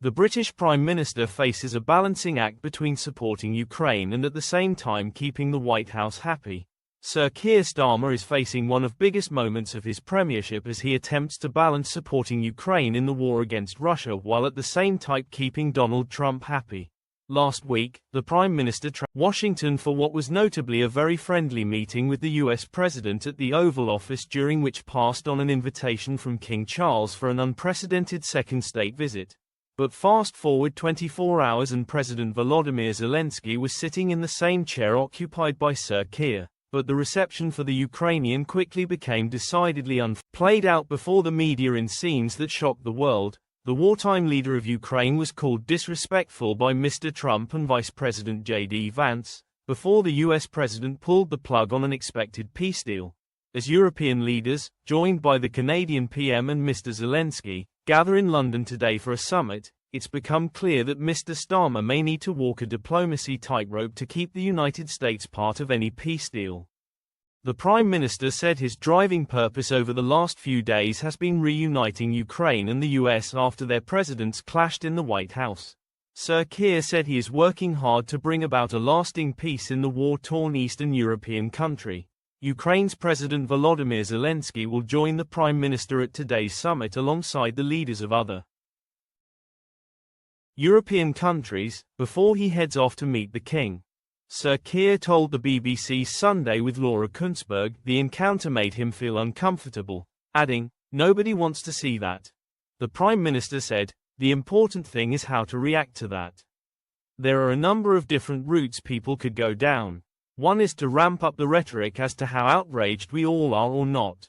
The British Prime Minister faces a balancing act between supporting Ukraine and at the same time keeping the White House happy. Sir Keir Starmer is facing one of the biggest moments of his premiership as he attempts to balance supporting Ukraine in the war against Russia while at the same time keeping Donald Trump happy. Last week, the Prime Minister traveled to Washington for what was notably a very friendly meeting with the US President at the Oval Office, during which passed on an invitation from King Charles for an unprecedented second state visit. But fast forward 24 hours and President Volodymyr Zelensky was sitting in the same chair occupied by Sir Keir. But the reception for the Ukrainian quickly became decidedly played out before the media in scenes that shocked the world. The wartime leader of Ukraine was called disrespectful by Mr. Trump and Vice President J.D. Vance, before the US President pulled the plug on an expected peace deal. As European leaders, joined by the Canadian PM and Mr. Zelensky, gather in London today for a summit, it's become clear that Mr. Starmer may need to walk a diplomacy tightrope to keep the United States part of any peace deal. The Prime Minister said his driving purpose over the last few days has been reuniting Ukraine and the US after their presidents clashed in the White House. Sir Keir said he is working hard to bring about a lasting peace in the war-torn Eastern European country. Ukraine's President Volodymyr Zelensky will join the Prime Minister at today's summit alongside the leaders of other European countries, before he heads off to meet the King. Sir Keir told the BBC Sunday with Laura Kunzberg the encounter made him feel uncomfortable, adding, "Nobody wants to see that." The Prime Minister said, "The important thing is how to react to that. There are a number of different routes people could go down. One is to ramp up the rhetoric as to how outraged we all are or not.